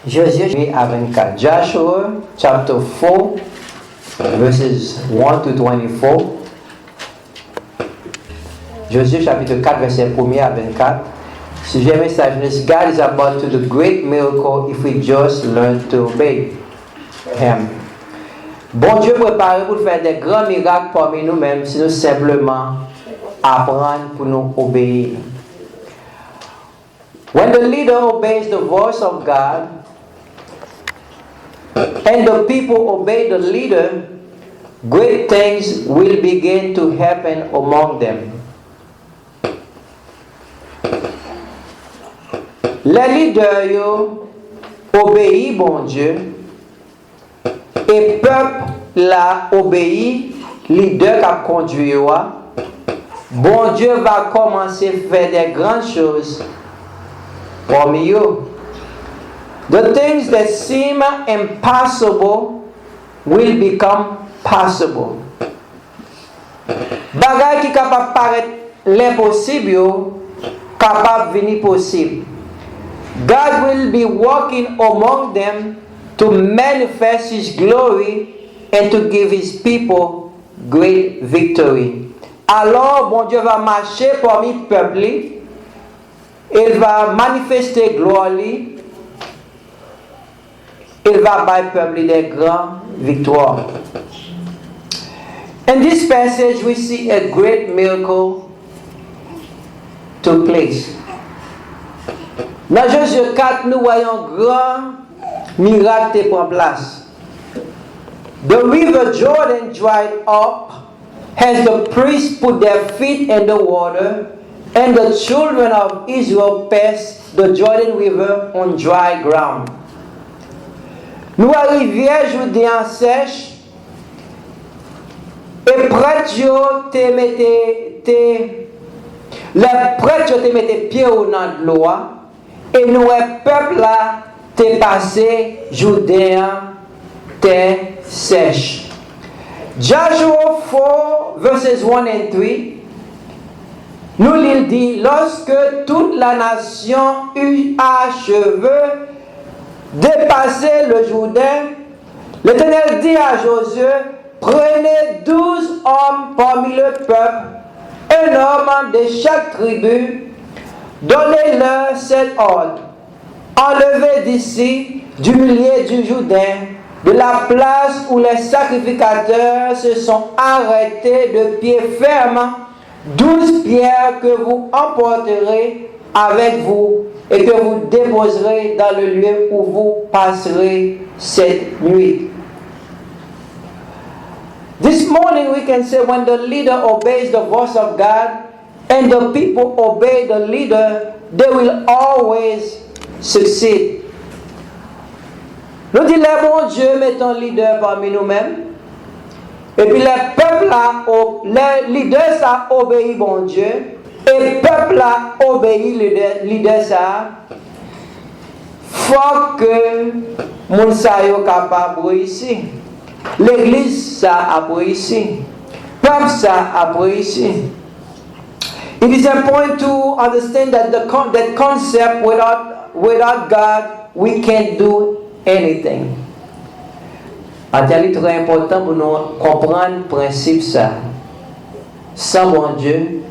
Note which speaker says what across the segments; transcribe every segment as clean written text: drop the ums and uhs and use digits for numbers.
Speaker 1: Josué à 24. Joshua chapter 4 verses 1 to 24. Josué chapitre 4 verset 1 à 24. Sujet message, God is about to do great miracle if we just learn to obey Him. Bon Dieu prépare pour faire des grands miracles parmi nous-mêmes si nous simplement apprendre pour nous obéir. When the leader obeys the voice of God and the people obey the leader, great things will begin to happen among them. Les leaders yo obéissent bon Dieu et peuple la obéit leader qui a conduit bon Dieu va commencer à faire des grandes choses parmi eux. The things that seem impossible will become possible. Bagay qui capable paraître l'impossible capable venir possible. God will be walking among them to manifest His glory and to give His people great victory. Alors, bon Dieu va marcher parmi le peuple, il va manifester gloire, il va faire le peuple des grandes victoires. In this passage, we see a great miracle took place. Dans Josué 4, nous voyons un grand miracle qui prend place. The river Jordan dried up as the priests put their feet in the water, and the children of Israel passed the Jordan River on dry ground. Nous arrivions Jourdain sèche, et prêtres te mettaient pied au dans de l'eau. Et nous, le peuple là, t'es passé, Jourdain, t'es sèche. Joshua 4, verses 1 and 3, nous il dit, lorsque toute la nation eut achevé dépasser le Jourdain, l'Éternel dit à Josué, prenez 12 hommes parmi le peuple, un homme de chaque tribu, donnez-leur cet ordre. Enlevez d'ici, du milieu du Jourdain, de la place où les sacrificateurs se sont arrêtés de pied ferme, 12 pierres que vous emporterez avec vous et que vous déposerez dans le lieu où vous passerez cette nuit. This morning we can say when the leader obeys the voice of God, and the people obey the leader, they will always succeed. Nous disons, bon Dieu met un leader parmi nous-mêmes. Et puis les peuples, les leaders, ça obéit bon Dieu. Et le peuple a obéi le leader, ça. Faut que moun sa yo capable réussir. L'église, ça a réussi. Peuple, ça a réussi. It is important to understand that that concept without God, we can't do anything. C'est très important pour nous comprendre le principe ça. Sans bon Dieu,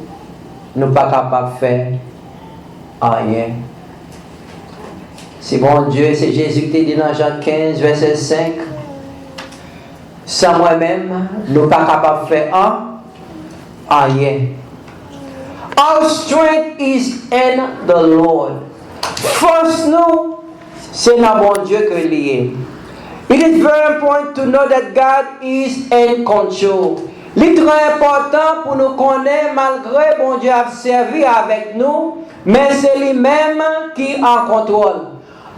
Speaker 1: nous ne sommes pas capables de faire rien. C'est bon Dieu, c'est Jésus qui dit dans Jean 15, verset 5. Sans moi-même, nous ne sommes pas capables de faire rien. Our strength is in the Lord. First, nous, c'est dans bon Dieu que lié. It is very important to know that God is in control. C'est très important pour nous connaître malgré bon Dieu a servi avec nous, mais c'est lui-même qui est en contrôle.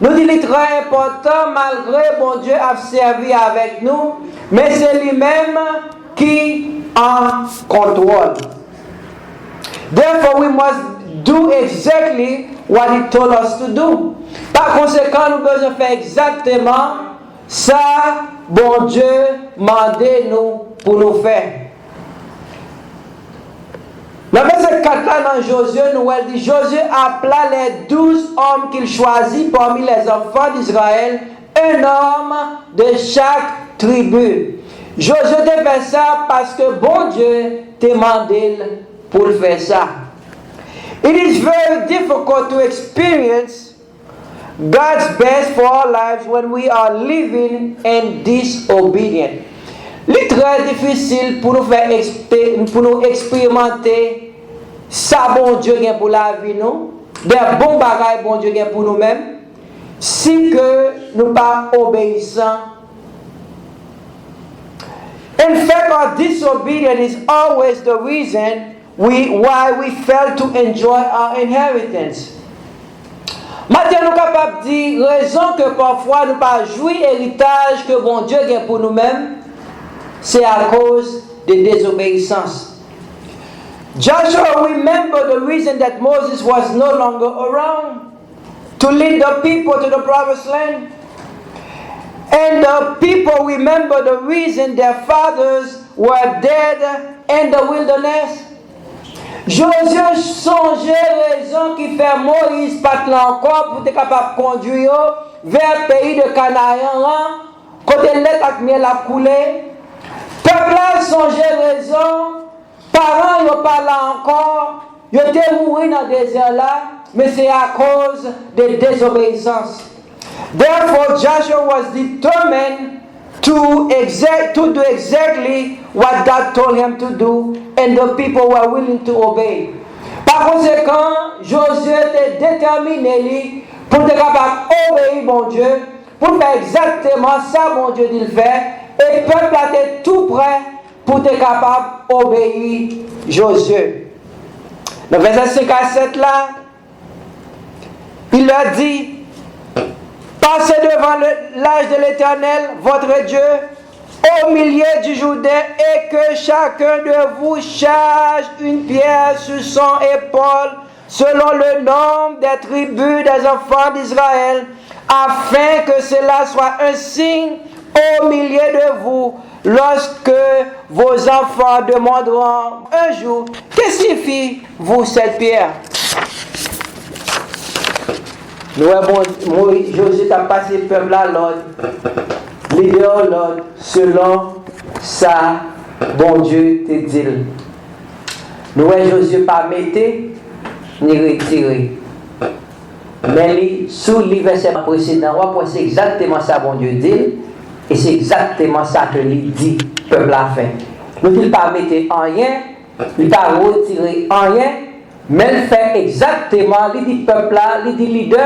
Speaker 1: Nous disons très important malgré bon Dieu a servi avec nous, mais c'est lui-même qui est en contrôle. Therefore, we must do exactly what He told us to do. Par conséquent, nous devons faire exactement ça, bon Dieu, mandé nous pour nous faire. Dans verset 4 là, dans Josué, nous dit Josué appela les 12 hommes qu'il choisit parmi les enfants d'Israël, un homme de chaque tribu. Josué te fait ça parce que bon Dieu t'a demandé pour faire ça. It is very difficult to experience God's best for our lives when we are living in disobedience. C'est très difficile pour nous faire expérimenter ça bon Dieu gain pour la vie nous, des bons bagages bon Dieu gain pour nous-mêmes, si que nous pas obéissants. In fact, our disobedience is always the reason why we fail to enjoy our inheritance. Maintenant, nous sommes capables de dire raison que parfois nous pas jouir héritage que bon Dieu gain pour nous-mêmes. C'est à cause de désobéissance. Joshua remembered the reason that Moses was no longer around to lead the people to the promised land. And the people remember the reason their fathers were dead in the wilderness. Josué songeait raison qui fait Moïse pas là encore pour être capable de conduire vers le pays de Canaan, côté l'être avec miel a coulé. Peuple a songé raison, parents n'ont pas là encore, ils étaient morts dans le désert là, mais c'est à cause de désobéissance. Therefore, Joshua was determined to do exactly what God told him to do, and the people were willing to obey. Par conséquent, Josué était déterminé pour être capable d'obéir mon Dieu, pour faire exactement ça mon Dieu dit le faire. Et le peuple était tout prêt pour être capable d'obéir Josué. Dans le verset 5 à 7 là, il leur dit, passez devant l'âge de l'Éternel, votre Dieu, au milieu du Jourdain, et que chacun de vous charge une pierre sur son épaule, selon le nombre des tribus des enfants d'Israël, afin que cela soit un signe au milieu de vous, lorsque vos enfants demanderont un jour, que signifie vous cette pierre? Nous avons Josué a passé le peuple à l'ordre, leader l'ordre, selon ça, bon Dieu te dit. Nous avons Josué pas mettre ni retirer. Mais sous le verset précédent, c'est exactement ça, bon Dieu dit. Et c'est exactement ça que lui dit, le peuple a fait. Nous ne pas mettre en rien, il ne pas retirer en rien, mais il fait exactement, il dit peuple là, il dit leader,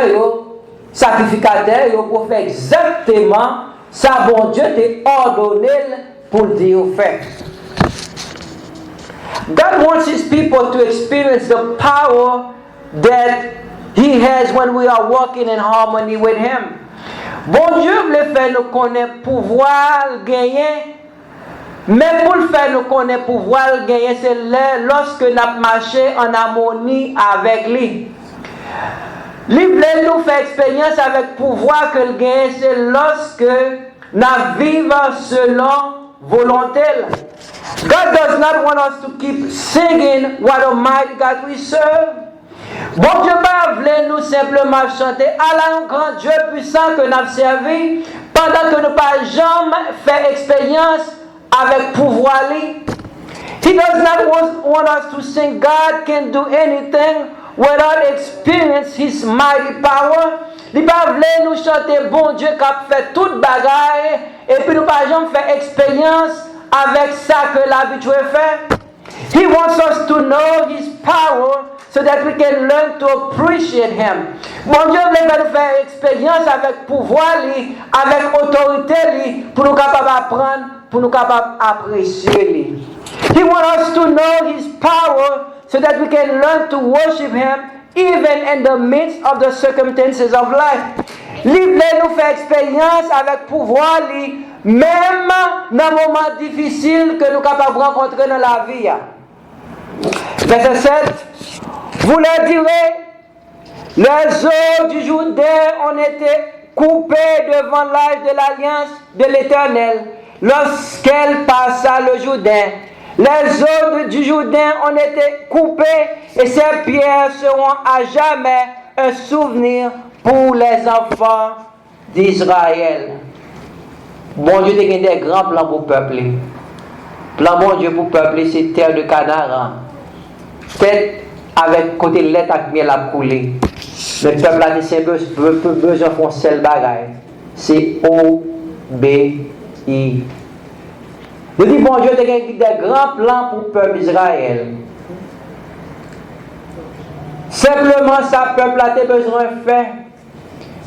Speaker 1: sacrificateur, pour faire exactement ça, bon Dieu t'a ordonné pour dire fait. God wants His people to experience the power that He has when we are walking in harmony with Him. Bon Dieu voulait faire nous connaître pouvoir gagner, mais pour le faire nous connaître pouvoir gagner, c'est lorsque nous marchons en harmonie avec lui. Il voulait nous faire expérience avec pouvoir que le gagne, c'est lorsque nous vivons selon volonté. God does not want us to keep singing what a mighty God we serve. Bon Dieu voulait nous simplement chanter à un grand Dieu puissant que nous avons servi pendant que nous pas jamais fait expérience avec pouvoir. He does not want us to sing God can do anything without experience His mighty power. Il voulait nous chanter bon Dieu qui a fait toute bagaille et puis nous pas jamais fait expérience avec ça que l'habitué fait. He wants us to know His power so that we can learn to appreciate Him. Bon Dieu veut nous faire expérience avec pouvoir, avec autorité, pour nous capables d'apprendre, pour nous capables d'apprécier. He wants us to know His power so that we can learn to worship Him even in the midst of the circumstances of life. Il veut nous faire expérience avec pouvoir, même dans les moments difficiles que nous sommes capables de rencontrer dans la vie. Verset 7. Vous leur direz, les eaux du Jourdain ont été coupées devant l'âge de l'alliance de l'Éternel lorsqu'elle passa le Jourdain. Les eaux du Jourdain ont été coupées et ces pierres seront à jamais un souvenir pour les enfants d'Israël. Bon Dieu, tu as des grands plans pour peupler. Plan bon Dieu pour peupler, c'est terre de Canaan. Tête avec côté lettre avec miel à couler. Le peuple a des besoin de seul bagaille. C'est obéir. Je dis, bon Dieu, tu as des grands plans pour le peuple d'Israël. Simplement, ça, peuple a besoin de faire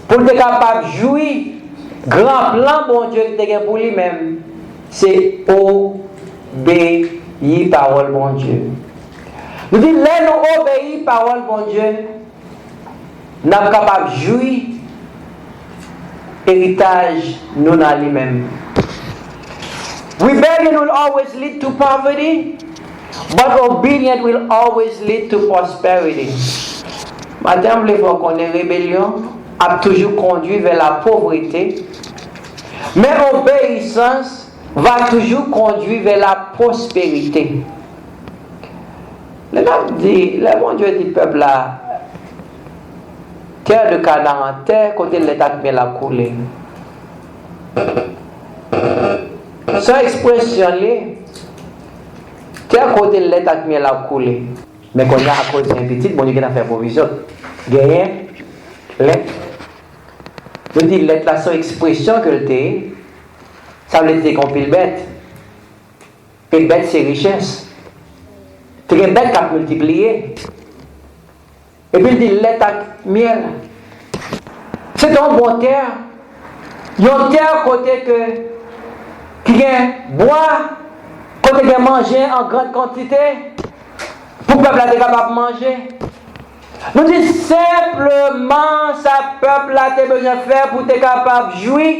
Speaker 1: pour être capable de jouir. Grand plan, bon Dieu, que tu as pour lui-même, c'est obéir parole, bon Dieu. Nous disons, là, nous obéir parole, bon Dieu, nous sommes capables de jouir héritage, nous, dans lui-même. Rebellion will always lead to poverty, but obedience will always lead to prosperity. Madame, il faut qu'on ait rébellion, a toujours conduit vers la pauvreté, mais obéissance va toujours conduire vers la prospérité. Le bon Dieu dit peuple là, terre de Canaan, terre côté de l'état de la coulée. Cette expression-là, terre côté de l'état de la coulée. Mais quand on a à cause d'un petit, bon Dieu qui a fait provision. Gagné, lettre. Je dis lettre là, son expression que le thé, ça veut dire qu'on peut le bête. Et bête, c'est richesse. Tu as une bête qui a multiplié. Et puis il dit lettre avec miel. C'est un bon terre. Il y a une terre côté que qui a bois, côté qui a mangé en grande quantité. Pour que le peuple soit capable de manger. Nous disons simplement, ça peuple a besoin de faire pour être capable de jouir.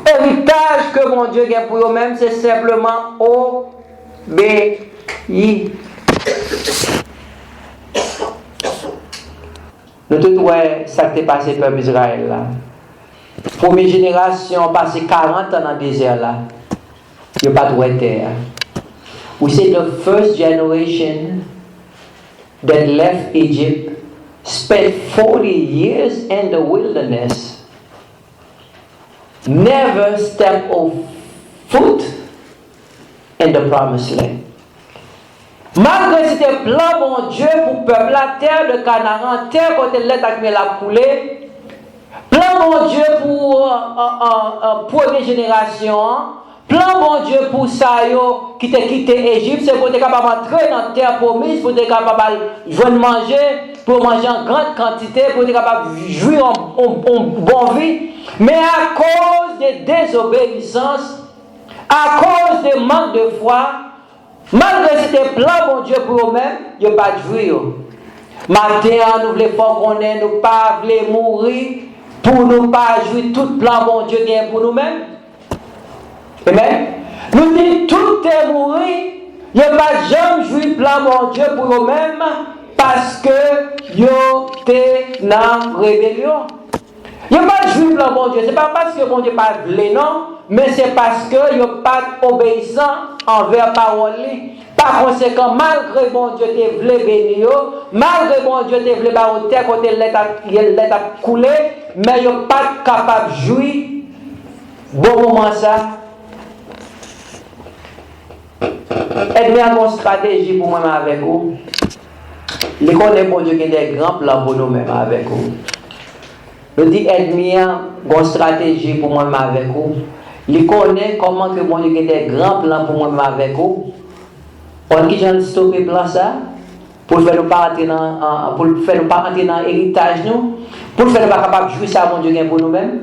Speaker 1: Héritage que mon Dieu a pour eux-mêmes, c'est simplement obéir. Nous tout voyons ça qui est passé par Israël là. Première génération passé 40 ans dans le désert là. Il n'y a pas de terre. We say the first generation that left Egypt spent 40 years in the wilderness, never stepped a foot in the promised land. Malgré ce plan, bon Dieu, pour peuple la terre de Canaan, terre côté de l'état qui l'a coulé, plan bon Dieu pour première génération, plan bon Dieu pour ça qui t'a quitté l'Égypte, c'est pour être capable d'entrer dans la terre promise, pour être capable de manger, pour manger en grande quantité, pour être capable de jouir en bonne vie. Mais à cause de désobéissance, à cause de manque de foi, malgré ce plan, bon Dieu, pour eux-mêmes, ils n'ont pas de jouir. Maintenant, nous voulons pas qu'on ait, nous pas voulons mourir pour nous pas jouir tout plan, bon Dieu, bien pour nous-mêmes. Amen. Nous disons tout est mourir, il n'y a pas jamais jouir plan, bon Dieu, pour eux-mêmes, parce que ils étaient dans la rébellion. Il n'y a pas de juif là, mon Dieu. Ce n'est pas parce que mon Dieu pas voulu, non, mais c'est parce qu'il n'y a pas obéissant envers parole. Par conséquent, malgré mon Dieu te voulu bénir, malgré mon Dieu te voulu barrer terre côté l'état coulé, mais il n'y a pas capable de jouir. Bon moment ça. Aide-moi à une stratégie pour moi avec vous. Les connaît bon Dieu qui a des grands plans pour nous-mêmes avec vous. Je dis, aide-moi une stratégie pour moi avec vous. Il connaît comment que mon Dieu a des grands plans pour moi avec vous. On qui j'en stopper plan ça pour faire nous pas entrer dans l'héritage nous, pour faire nous pas capable de jouir ça mon Dieu pour nous-mêmes.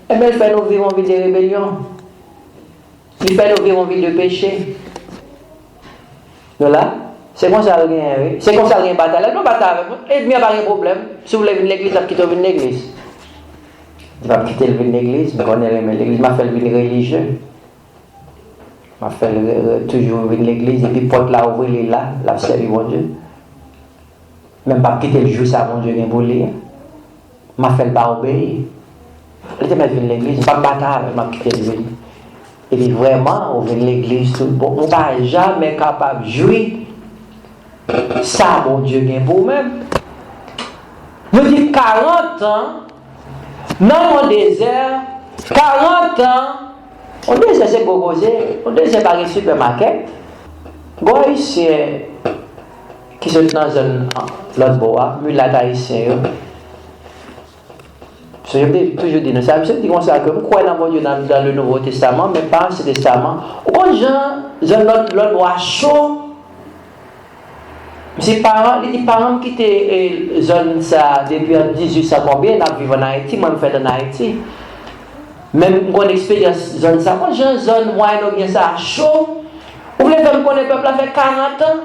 Speaker 1: Et bien il fait nous vivre en vie de rébellion. Il fait nous vivre en vie de péché. Voilà. C'est comme ça rien, c'est comme ça rien bataille. Nous bataille avec vous. Aide-moi pas de problème. Si vous voulez venir l'église, vous quittez l'église. Je vais quitter l'église, mais on est l'église, m'a fait le religieux. M'a fait toujours venir l'église et puis porte là ouvrir là, la servir mon Dieu. Même pas quitter le jour ça mon Dieu bien pour lire. M'a fait le pas obéir. Elle était venir l'église, pas bataille, m'a quitté l'église. Et puis vraiment, on vient de l'église tout bon. On n'est jamais capable de jouir. Ça, mon Dieu, bien pour même. Nous disons 40 ans, dans mon désert, 40 ans, on désert c'est pour causer, on désert par les supermarchés. Bon, ici, qui sont dans l'autre bois, mulat haïtien. Je vais toujours dire ça, je dis comme ça que vous croyez dans mon Dieu dans le Nouveau Testament, mais pas l'Ancien Testament. Quand gens l'autre bois chaud, mes parents qui étaient zone ça depuis 1800 combien, ils vivent en Haïti, moi je fais en Haïti. Même mon expérience zone ça, quand j'ai zone moyenne bien ça chaud, vous voulez faire connaître le peuple a fait 40 ans.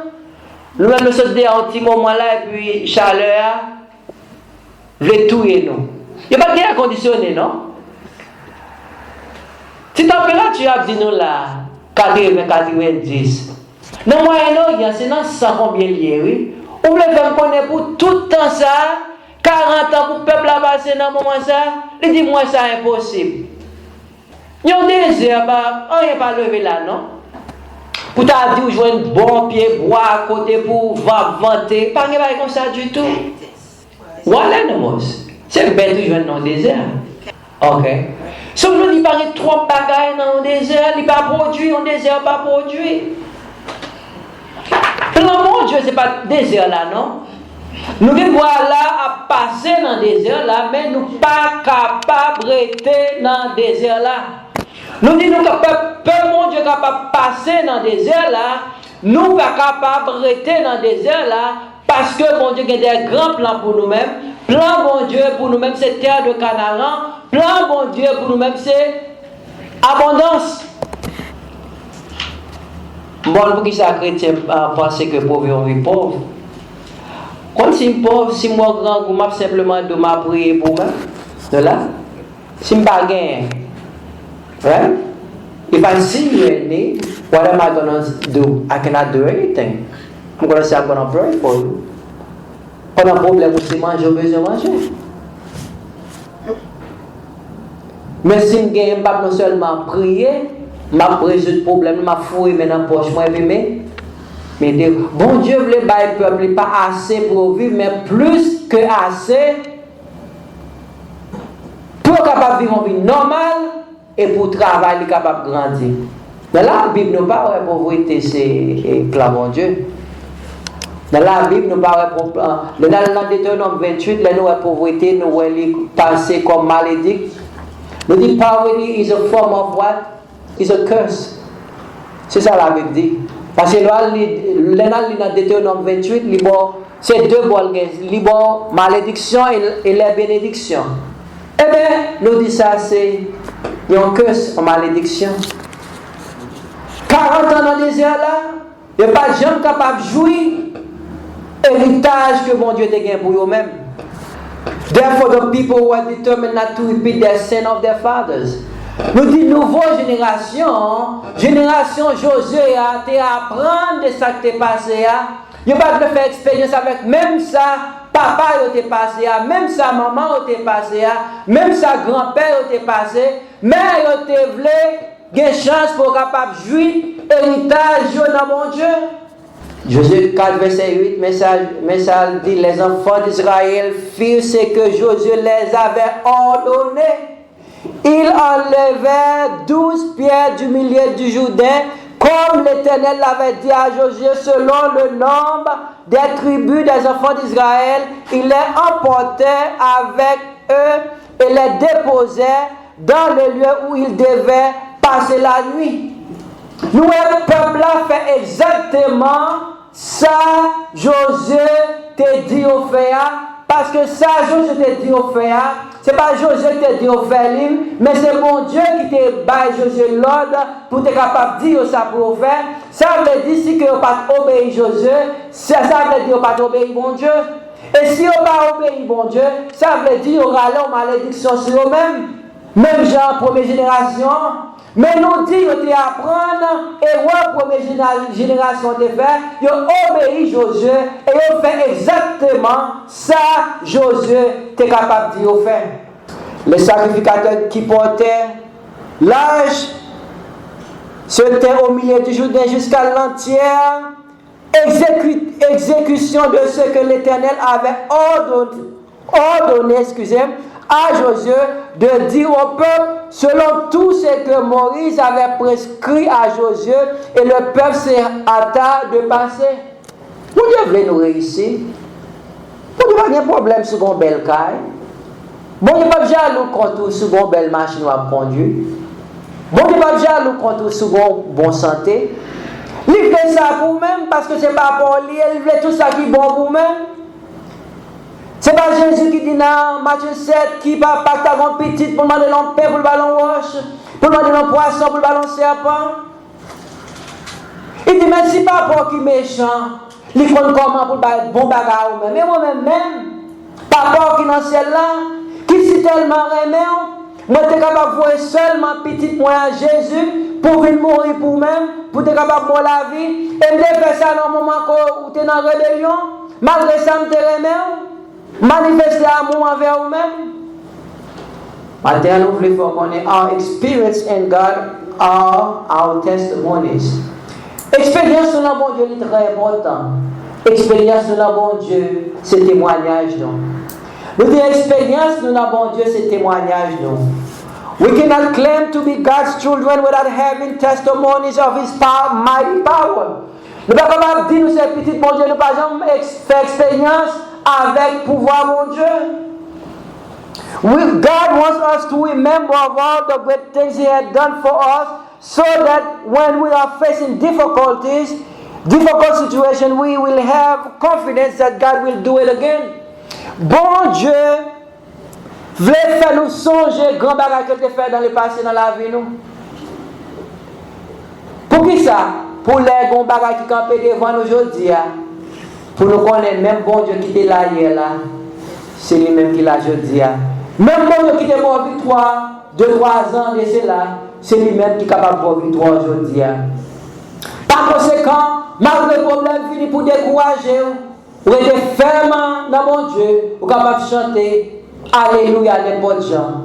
Speaker 1: Nous même nous sommes un petit moment là et puis chaleur veut tuer nous. Il n'y a pas de air conditionné, non? Si la température a dit nous là 80-90. Dans le Moyen-Orient, c'est dans 100 combien lié, oui? Vous voulez faire connaître pour tout le temps ça, 40 ans pour le peuple a passé dans le moment ça, il dit moi ça impossible. Il y a des désert, on n'est pas levé là, non? Pour t'as dit, jouer un bon pied bois à côté pour vanter, pas comme ça du tout. Voilà, non, c'est bête de jouer dans le désert. Ok. Si nous disons qu'il y a trop de bagailles dans le désert, il n'y a pas produit, dans le désert, pas produit. Mon Dieu, ce n'est pas le désert là, non? Nous devons là à passer dans le désert là, mais nous ne sommes pas capables de rester dans le désert là. Nous disons que mon Dieu est capable de passer dans le désert là, nous ne sommes pas capables de rester dans le désert là, parce que mon Dieu a des grands plans pour nous-mêmes. Plan bon Dieu pour nous-mêmes, c'est terre de Canaan. Plan bon Dieu pour nous-mêmes, c'est abondance. Bon, pour qui ça chrétien pense que pauvre vit pauvre. Quand si pauvre, si moi grand, vous m'avez simplement de m'a prier pour moi. De là, si je pas gagné, right? If I see you in need, what am I gonna do? I cannot do anything. I'm gonna say I'm gonna pray for you. Pas un problème aussi manger, j'ai besoin de manger. Mais si je ne pas non seulement prier, je résoudre le problème, je fouille dans la poche, mais bon Dieu voulait bailler le peuple, pas assez pour vivre, mais plus que assez pour capable vivre une vie normale et pour travailler capable de grandir. Dans la Bible, nous parlons de pauvreté, c'est clair, mon Dieu. Dans la Bible, nous parlons dans le Deutéronome 28, nous avons pauvreté, nous avons passé comme malédique. Nous disons poverty is a form of what? Is a curse. C'est ça la Bible dit. Parce que dans le Deutéronome 28, c'est deux bols, la malédiction et la bénédiction. Eh bien, nous disons ça, c'est une curse, une malédiction. 40 ans dans le désert là, il n'y a pas de gens capables de jouir. Héritage que mon Dieu te gagne pour eux-mêmes. Therefore, the people were determined not to repeat their sin of their fathers. Nous disons, nouvelle génération Josué a été apprendre de ça qui t'est passé. Il n'y a pas de faire expérience avec même ça, papa t'est passé, même ça, maman t'est passé, même ça, grand-père t'est passé, mère t'est voulu, une chance pour capable de jouir, héritage dans mon Dieu. Josué 4, verset 8, message dit, les enfants d'Israël firent ce que Josué les avait ordonné. Ils enlevèrent 12 pierres du milieu du Jourdain, comme l'Éternel l'avait dit à Josué, selon le nombre des tribus des enfants d'Israël. Il les emportait avec eux et les déposait dans le lieu où ils devaient passer la nuit. Nous, le peuple a fait exactement ça, Josué t'a dit au fait, parce que ça, Josué t'a dit au fait, c'est pas Josué qui t'a dit au fait, mais c'est mon Dieu qui t'a baillé Josué l'ordre pour être capable de dire ça pour faire. Ça veut dire si que vous pas obéir Josué, ça veut dire que vous pas obéir mon Dieu. Et si vous pas obéir mon Dieu, ça veut dire que vous allez en malédiction sur vous-même. Même genre première génération. Mais nous disons que tu apprends et la première génération de faire, ils obéissent Josué et ils fait exactement ça Josué est capable de faire. Les sacrificateurs qui portaient l'âge C'était au milieu du Jourdain jusqu'à l'entière exécution de ce que l'Éternel avait ordonné à Josué de dire au peuple selon tout ce que Moïse avait prescrit à Josué, et le peuple s'est hâta de passer. Vous devez nous réussir. Vous n'avez pas de problème sur une belle caille. Bon, il n'y a pas de jaloux contre sur une belle machine à conduire. Bon, il n'y a pas de jaloux contre sur une bonne santé. Il fait ça pour vous-même parce que ce n'est pas pour lui. Il fait tout ça qui est bon pour vous-même. Ce n'est pas Jésus qui dit dans Matthieu 7 qui va pas ta grande petite pour demander l'en paix, pour le ballon roche, pour demander l'en poisson, pour le ballon serpent. Il dit, mais si pas pour qui méchant, il faut comment pour le bon bagarre ou même. Mais moi-même, pas pour qui dans celle-là, qui si tellement remet, moi je suis capable de voir seulement petite moi à Jésus pour venir mourir pour moi-même, pour être capable de mourir la vie. Et je faire ça dans le moment où tu es dans la rébellion, malgré ça, je te remets, manifester l'amour envers vous-même. Maintenant, nous voulons connaître our experience in God are our testimonies. Expérience sur le bon Dieu est très important. Expérience sur le bon Dieu, c'est témoignage. Nous disons expérience sur le bon Dieu, c'est témoignage. We cannot claim to be God's children without having testimonies of His power, mighty power. Nous ne pouvons pas capables de dire nous c'est petit bon Dieu, nous ne pouvons pas jamais faire expérience avec pouvoir mon Dieu. God wants us to remember of all the great things He had done for us, so that when we are facing difficult situations, we will have confidence that God will do it again. Bon Dieu voulait faire nous songer grand bagage que tu fait dans le passé dans la vie nous. Pour qui ça? Pour les grands bagages qui campent devant nous aujourd'hui, pour nous connaître même bon Dieu qui était là hier là, c'est lui-même qui l'a aujourd'hui. Même bon Dieu qui était mort victoire 2-3 ans de cela, c'est lui-même qui est capable de voir victoire aujourd'hui. Par conséquent, malgré le problème fini pour décourager, vous êtes ferme dans mon Dieu, vous êtes capable de chanter Alléluia n'importe gens.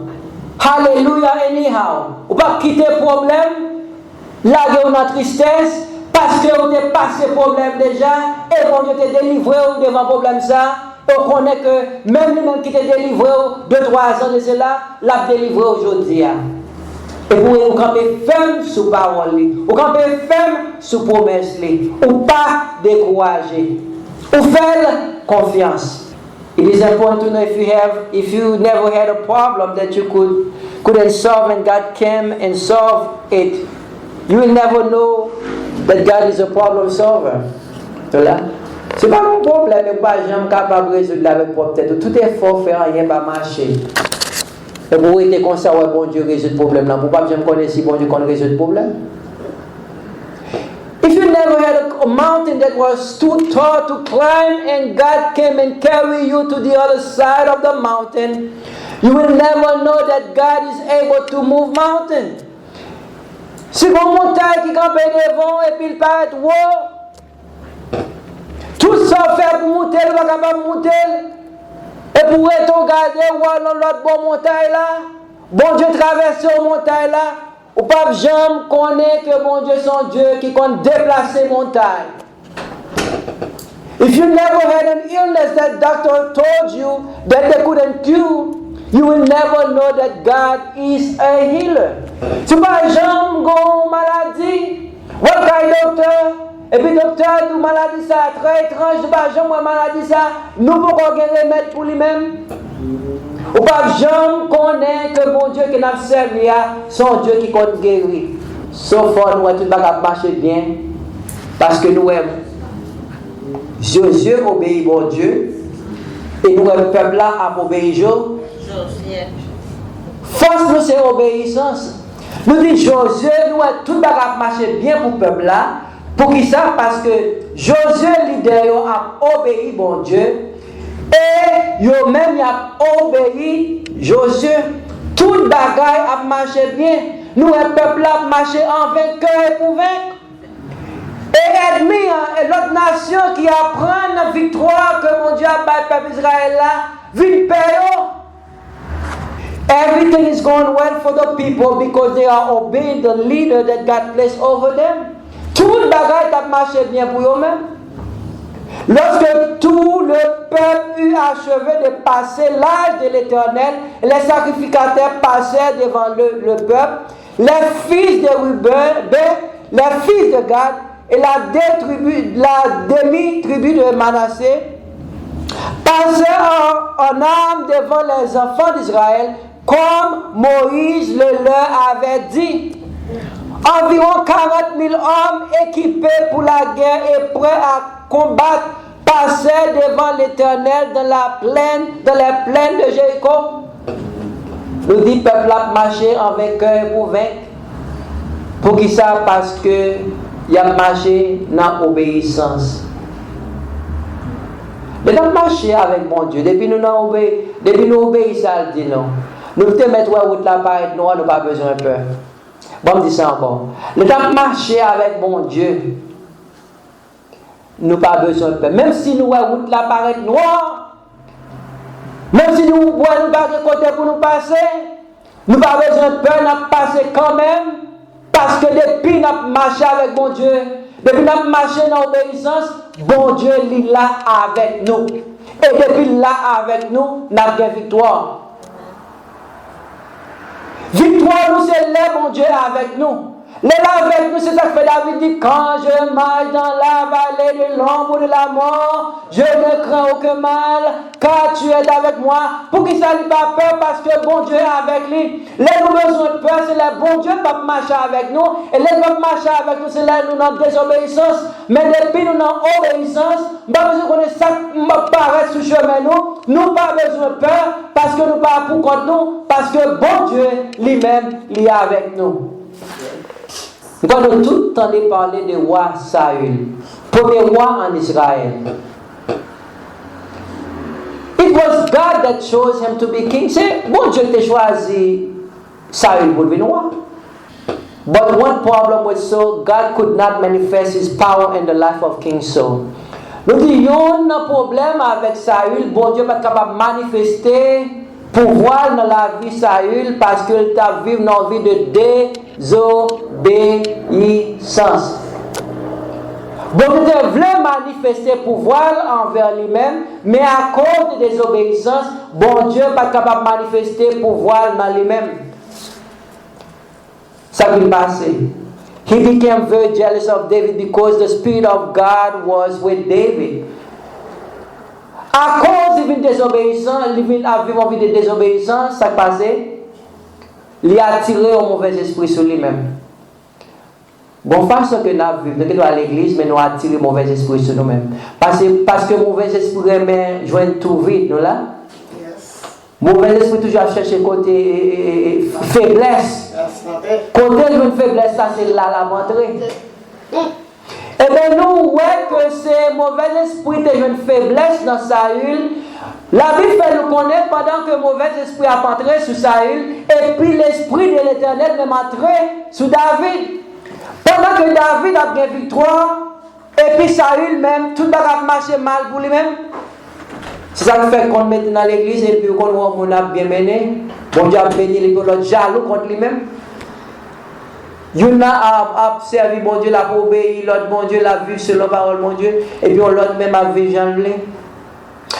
Speaker 1: Alléluia anyhow. Vous ne pouvez pas quitter le problème, laguer dans la tristesse, parce que vous avez passé le problème déjà, et bon Dieu t'a délivré devant le problème ça. On connaît que même lui-même qui t'a délivré 2-3 ans de cela, l'a délivré aujourd'hui. Et vous campez ferme sur parole, vous campez ferme sur promesse, ou pas décourager, ou faire confiance. It is important to know if you never had a problem that you couldn't solve and God came and solved it, you will never know that God is a problem solver. Voilà. C'est pas mon problème, mais pas jamais capable de résoudre avec propre tête. Tout effort fait rien va marcher. Et pour être comme ça, ouais, bon Dieu résout le problème là. Pour pas jamais connaître si bon Dieu connaît résout le problème. If you never had a mountain that was too tall to climb and God came and carried you to the other side of the mountain, you will never know that God is able to move mountains. Si vous montagne qui campe devant et puis il paraît haut, tout ça fait pour monter, il va capable de monter. Et pour être regardé ou dans l'autre bon montagne là, bon Dieu traverse la montagne là, ou pas jamais connaît que bon Dieu son Dieu qui compte déplacer montagne. If you never had an illness that doctor told you that they couldn't cure, you will never know that God is a healer. Si pas jamais une maladie, what kind doctor? Et puis docteur dit maladie ça très étrange, si pas jamais maladie ça, nous pouvons remettre pour lui-même. Ou pas jamais connaît que mon Dieu qui n'a servi à son Dieu qui compte guérir. Sauf que nous tout va marcher bien parce que nous aimons. Josué obéit mon Dieu et nous le peuple là a obéi Josué. Force nous c'est obéissance. Nous disons Josué nous tout va marcher bien pour le peuple là. Pour qui ça? Parce que Josué leader a obéi mon Dieu. Et yo même y a obéi Josué. Tout bagaille a marché bien. Nous le peuple a marché en vainqueur et pour vaincre. Et ennemi et l'autre nation qui apprend la victoire que mon Dieu a battu le peuple Israël là, vient payer. Everything is going well for the people because they are obeying the leader that God placed over them. Tout le bagage a marché bien pour eux-mêmes. Lorsque tout le peuple eut achevé de passer l'âge de l'Éternel, les sacrificateurs passèrent devant le peuple, les fils de Ruben, les fils de Gad et la demi-tribu de Manassé passèrent en armes devant les enfants d'Israël, comme Moïse le leur avait dit. Environ 40 000 hommes équipés pour la guerre et prêts à combattre passaient devant l'Éternel dans les plaines de Jéricho. Nous dit peuple a marché en vainqueur pour vaincre. Pour qui ça? Parce que il a marché dans l'obéissance. Mais nous marcher avec mon Dieu. Depuis nous obéissons, il dit non. Nous te mettre route là paraître noir, nous pas besoin de peur. Bon, me dit ça encore. Le temps de marcher avec mon Dieu, nous pas besoin de peur. Même si nous route là paraître noir, même si nous voyons pas de côté pour nous passer, nous pas besoin de peur, nous passer quand même, parce que depuis nous marché avec mon Dieu, depuis nous marché dans l'obéissance, bon Dieu est là avec nous. Et depuis là avec nous, nous avons victoire. Victoire, nous, c'est là, mon Dieu, avec nous. Là avec nous, c'est ça que David dit, quand je marche dans la vallée de l'ombre de la mort, je ne crains aucun mal, car tu es avec moi. Pour qu'il ne s'allie pas peur, parce que bon Dieu est avec lui. Là, nous besoin de peur, c'est là, bon Dieu va marcher avec nous. Et là, il va marcher avec nous, c'est là, nous dans désobéissance. Mais depuis nous dans obéissance, nous pas besoin de ça paraît sous chemin nous pas besoin de peur, parce que nous pas pour contre nous, parce que bon Dieu lui-même, il est avec nous. Quand nous tout temps parler de roi Saül, premier roi en Israël. It was God that chose him to be king. C'est bon Dieu qui a choisi Saül pour devenir roi. But one problem with Saul, God could not manifest his power in the life of King Saul. Nous disons un problème avec Saül, bon Dieu n'est pas capable de manifester pouvoir dans la vie de Saül parce qu'il t'a vécu dans une vie de désobéissance. Bon Dieu voulait manifester pouvoir envers lui-même, mais à cause de désobéissance, bon Dieu n'est pas capable de manifester pouvoir dans lui-même. Ça qui passe. He became very jealous of David because the Spirit of God was with David. À cause de désobéissance, il a vécu une vie de désobéissance, ça passe. Il a attiré un mauvais esprit sur lui-même. Bon, façon que nous vivons, nous à l'église, mais nous attirons un mauvais esprit sur nous-mêmes. Parce que mauvais esprit remet joindre tout vite, nous là. Mauvais esprit toujours chercher côté faiblesse. Côté une faiblesse, ça c'est là la montrée. Et bien nous, ouais, que c'est mauvais esprit de une faiblesse dans Saül. La Bible fait nous connaître pendant que mauvais esprit a entré sur Saül, et puis l'esprit de l'Éternel est entré sur David. Pendant que David a bien victoire, et puis Saül même, tout a marché mal pour lui-même. C'est ça qui fait qu'on met dans l'église et puis qu'on voit mon a bien mené. Bon Dieu a béni les l'autre jaloux contre lui-même. Il a servi bon Dieu, l'a obéi, l'autre bon Dieu l'a vu selon la parole mon Dieu, et puis l'autre même a vu Jean Blé.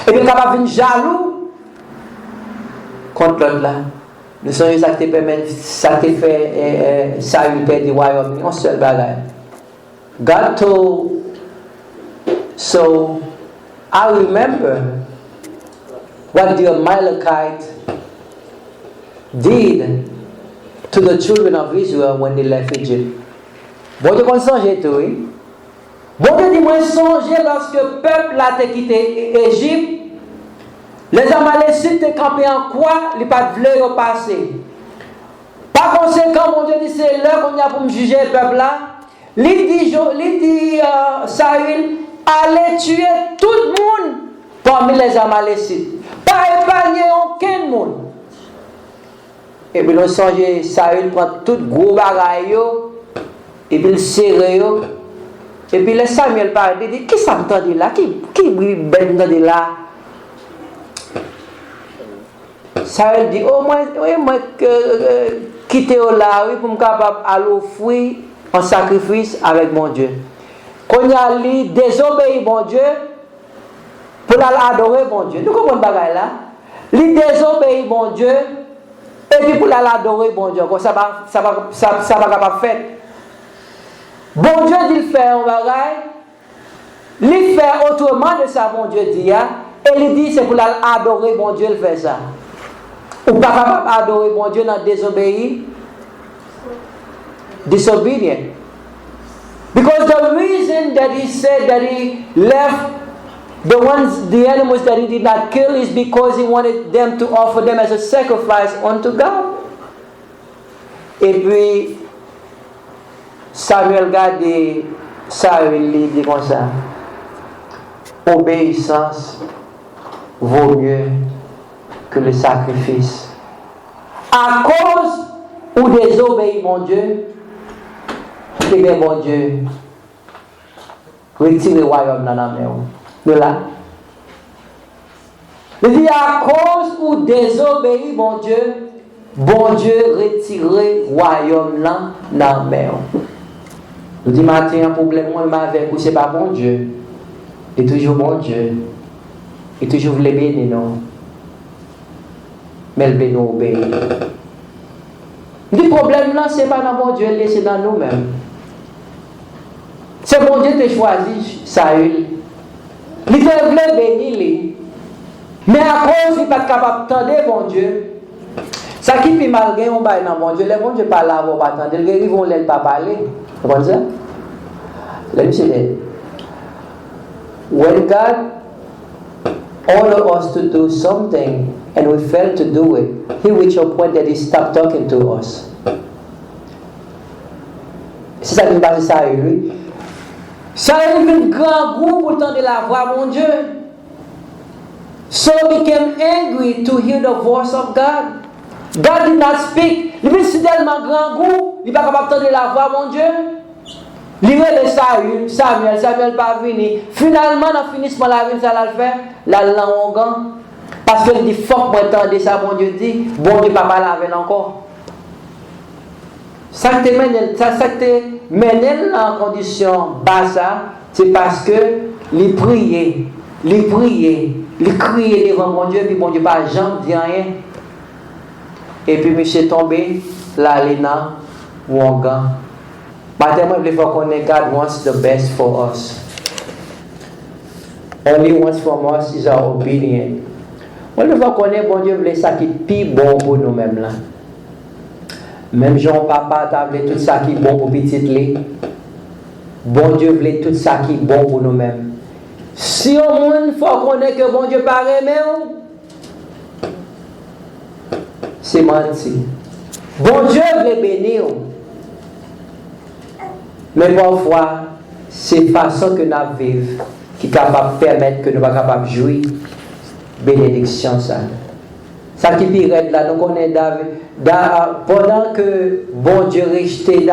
Speaker 1: Et puis quand on a jaloux contre l'autre là, nous sommes ça qui permet, ça qui fait Saül perdre du royaume, un seul bagage. God told, so I remember what the Amalekite did to the children of Israel when they left Egypt. Bon Dieu, qu'on songe tout, oui. Bon Dieu dit, moi, songez lorsque le peuple a quitté Égypte, les Amalécites étaient campés en quoi? Ils n'ont pas voulu repasser. Par conséquent, mon Dieu dit, c'est l'heure qu'on a pour me juger le peuple là. Il dit Saül, allez tuer tout le monde parmi les Amalécites. Pas épargner aucun monde. Et puis, nous songeons, Saül prend tout gros bagaille, et puis il serre. Et puis, le Samuel parle, il dit, qui ça m'entendait là? Qui ben m'entendait là? Saül dit, oh, moi, quitter là, oui, pour me capable aller offrir un sacrifice avec mon Dieu. Quand il y a lui désobéit mon Dieu, pour l'adorer mon Dieu. Nous comprenons bagaille là. Lui désobéit mon Dieu, et puis pour l'adorer mon Dieu. Ça va pas faire. Bon Dieu dit faire un bagaille, lui fait autrement de ça, bon Dieu dit, et lui dit c'est pour l'adorer mon Dieu, il fait ça. Ou pas capable d'adorer mon Dieu dans désobéir, disobedient. Because the reason that he said that he left the animals that he did not kill is because he wanted them to offer them as a sacrifice unto God. Et puis, Samuel garde Saül dit comme ça. Obéissance vaut mieux que le sacrifice. À cause ou désobéit mon Dieu, eh bien mon Dieu, retire le royaume dans la main. De là. Il dit à cause ou désobéit mon Dieu, retire le royaume dans la main. Nous dit matin un problème moi avec vous, c'est pas bon Dieu. Et toujours bon Dieu. Et toujours voulez bénir non. Mais le bénir obéir. Le problème là, c'est pas dans bon Dieu, c'est dans nous-mêmes. C'est bon Dieu qui a choisi Saül. Il voulait bénir. Mais à cause il n'est pas capable d'entendre bon Dieu. Ça qui fait mal, on va dans bon Dieu. Les bon Dieu parlent là, on va attendre. Ils vont ne pas parler. Vous comprenez ça? Let me say that. When God ordered us to do something and we failed to do it, He reached a point that He stopped talking to us. C'est ça qui me passe ça, lui. Ça a eu un grand goût pour entendre la voix, mon Dieu. So he became angry to hear the voice of God. God did not speak. Il veut tellement grand goût, il n'est pas capable d'entendre la voix, mon Dieu. L'hiver de Samuel pas venu. Finalement, dans le finissement de la vie, ça l'a fait, la langue. Parce qu'il dit, faut que moi entendre ça, mon Dieu dit, bon Dieu, pas parler avec encore. Ça te mène en condition basse, c'est parce que les prier, les crier devant mon Dieu, puis mon Dieu pas jamais dit rien. Et puis monsieur tombé, là, Léna, ou en gant. Maintenant, il faut qu'on ait God wants the best for us. Only wants from us is our obedience. Il faut qu'on ait bon Dieu voulait ça qui est plus bon pour nous-mêmes là. Même Jean papa t'a voulu tout ça qui est bon pour petit les. Bon Dieu voulait tout ça qui est bon pour nous-mêmes. Si au monde il faut qu'on ait que bon Dieu paraît même, c'est menti. Bon Dieu veut bénir. Mais parfois, c'est la façon que nous vivons qui est capable de permettre que nous soyons capables de jouir bénédiction. Ça qui est pire là, nous connaissons pendant que bon Dieu rejetait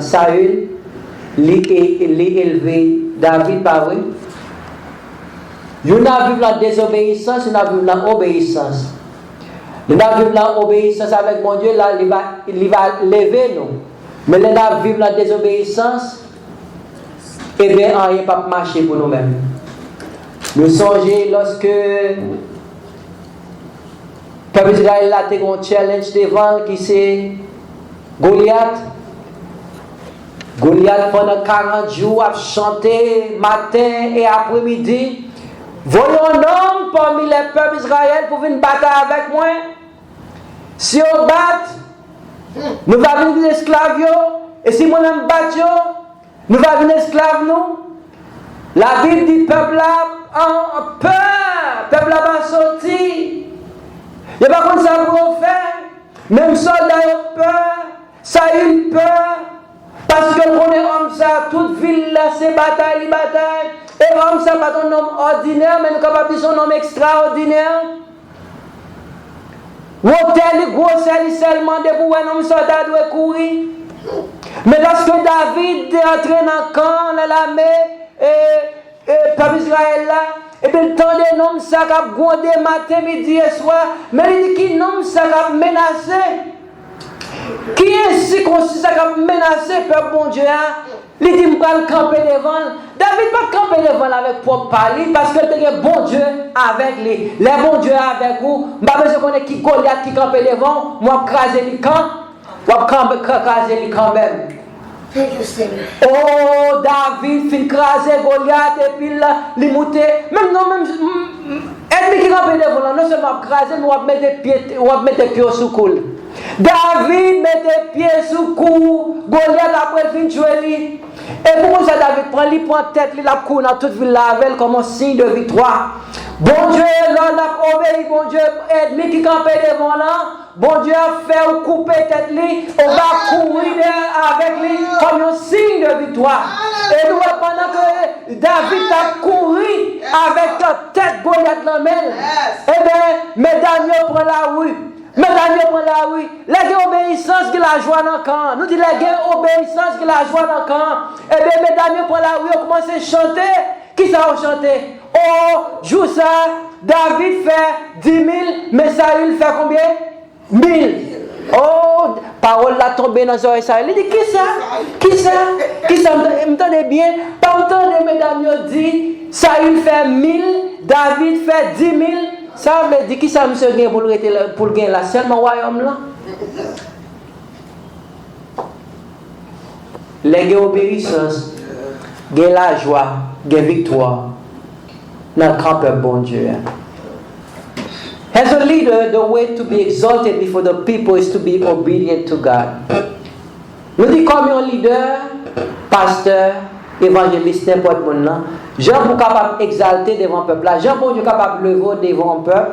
Speaker 1: Saül, il élevé David par eux. Il a vu la désobéissance, il a vu l'obéissance. Il a vu l'obéissance avec mon Dieu, là, il va lever nous. Mais là, nous vivons la désobéissance, et bien, rien pas marcher pour nous-mêmes. Nous songeons lorsque le peuple d'Israël a eu un challenge devant qui c'est Goliath. Goliath, pendant 40 jours, a chanté matin et après-midi. Voyons un homme parmi les peuples d'Israël pour venir battre avec moi. Si on bat, nous allons venir esclaves. Et si moi-même battre, nous allons venir esclaves nous. La Bible dit peuple là en peur. Peuple là va sortir. Il n'y a pas comme ça pour faire. Même soldat ont peur. Ça a eu peur. Parce que on est homme ça, toute ville là, c'est bataille. Et homme ça pas un homme ordinaire, mais nous sommes capables de dire un homme extraordinaire. L'hôtel, gros, c'est seulement debout, un homme soldat doit courir. Mais lorsque David est entré dans le camp, dans l'armée, et peuple Israël là, et puis le temps des noms, ça a grondé matin, midi et soir, mais il dit qui nomme ça a menacé. Qui est si concis ça a menacé, peuple bon Dieu, il dit, je vais camper devant. David pas camper devant avec propre parler parce que il y a bon Dieu avec lui. Les bon Dieu avec vous. Je ne sais pas si qui Goliath qui camper devant. Moi, je craser les camps. Moi, je craser les camps même. Oh, David fin craser Goliath et puis là, il monte. Même non, même. Ennemi qui camper devant, non seulement craser, mais on va mettre les pieds sous coule. David met les pieds sous cou. Goliath après fin tuer lui. Et pour ça, David prend tête, il a couru dans toute ville avec comme un signe de victoire. Bon Dieu, l'on a obéi, bon Dieu, ennemi qui campait devant là, bon Dieu a fait couper tête lui, on va courir avec lui comme un signe de victoire. Et nous, pendant que David a couru avec la tête Goliath dans la main, eh bien, mesdames, prend la rue. Mesdames, prend la rue. La obéissance qui la joie dans le camp. Nous disons la obéissance qui la joie dans le camp. Eh bien, mesdames, prend la rue, on commence à chanter. Qui ça a chanté? Oh, joue ça. David fait 10 000, mais Saül fait combien? 1000. Oh, parole la tombée dans les oreilles. Il dit qui ça? Qui ça? Qui ça? M'entendez bien? Pas entendre, mesdames, dit Saül fait 1000, David fait 10 000. Ça veut dire qui ça monsieur gagne pour gagner là seulement royaume là. Les obéissance, gagne la joie, gagne victoire. Dans le camp bon Dieu. As a leader, the way to be exalted before the people is to be obedient to God. Nous disons comme un leader, pasteur, évangéliste, n'importe quoi, Jean pour capable exalter devant le peuple. Jean pour Dieu capable de lever devant le peuple.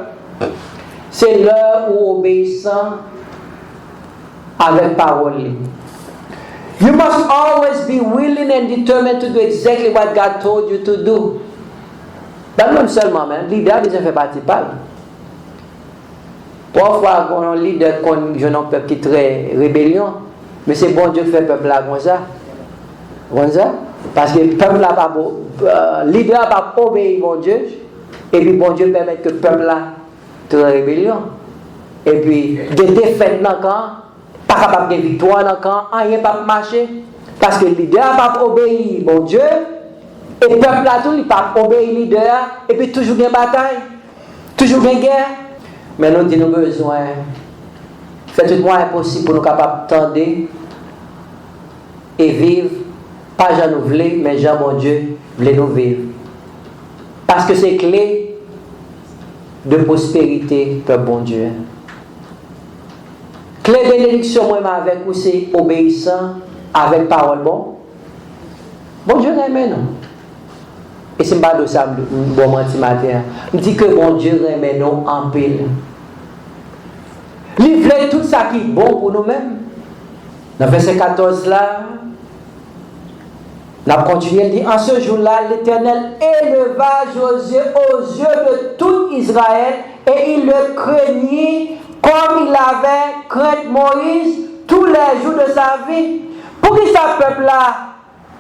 Speaker 1: C'est l'heure où obéissant avec parole. You must always be willing and determined to do exactly what God told you to do. Pas même seulement, mais leader déjà fait partie de parle. Parfois, quand on leader, quand je n'ai un peuple qui est très rébellion, mais c'est bon Dieu fait peuple là comme ça. Comme ça. Parce que le peuple n'a pas leader n'a pas obéi bon Dieu, et puis bon Dieu permet que le peuple là très rébellion. Et puis, des défaites dans le camp, pas capable de victoire dans le camp, rien pas marcher. Parce que le leader n'a pas obéi bon Dieu, et le peuple là tout, il n'a pas obéi le leader, et puis toujours une bataille, toujours une guerre. Mais nous avons besoin, faites tout le moins impossible pour nous capables d'attendre et vivre. Pas Jean nous voulons, mais Jean, mon Dieu, voulait nous vivre. Parce que c'est clé de prospérité, peuple bon Dieu. Clé de bénédiction, moi, avec vous, c'est obéissant, avec parole bon. Bon Dieu, remet nous. Et c'est pas de ça, bon matin. Je dis que bon Dieu remet nous en pile. Il voulait tout ça qui est bon pour nous-mêmes. Dans verset 14 là, on a continué, il dit, en ce jour-là, l'Éternel éleva Josué aux yeux de tout Israël et il le craignit comme il avait craint Moïse tous les jours de sa vie. Pour qui ce peuple-là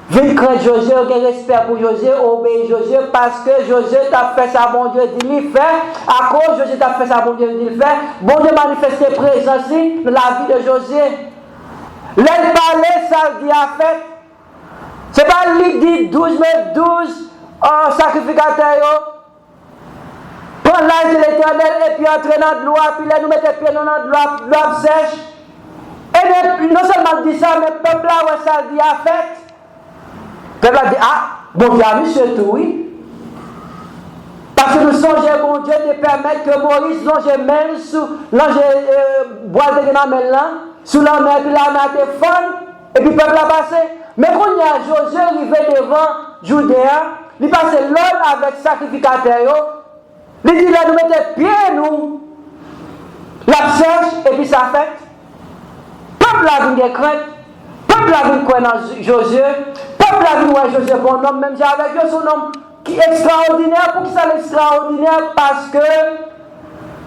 Speaker 1: veut craindre Josué, aucun respect pour Josué, obéir Josué, parce que Josué t'a fait ça, bon Dieu dit il fait, à cause Josué t'a fait ça, bon Dieu dit il fait, bon Dieu manifeste présence dans la vie de Josué. L'elle parlait, ça dit à fait. C'est pas lui qui dit 12 mètres 12 sacrificateurs. Prends l'âge de l'Éternel et puis entrer dans l'eau, puis là nous mettons les pieds dans l'eau sèche. Et bien, non seulement dit ça, mais le peuple là, ouais, ça dit à fait. Le peuple a dit, ah, bon Dieu a mis surtout, oui. Parce que nous songeons, bon Dieu, de permettre que Moïse longe main sous, bois de grenade là, sous la mer, puis la mer était femme, et puis le peuple a passé. Mais quand il y a Josué arrivé devant Judéa, il passait l'homme avec sacrificateur, il dit là, nous mettons pieds, nous, la sèche, et puis ça fait. Peuple a vu des craintes, peuple a vu quoi dans Josué, peuple a vu ouais, Josué bon homme, même si avec eux son homme qui est extraordinaire, pour qui ça l'extraordinaire, parce que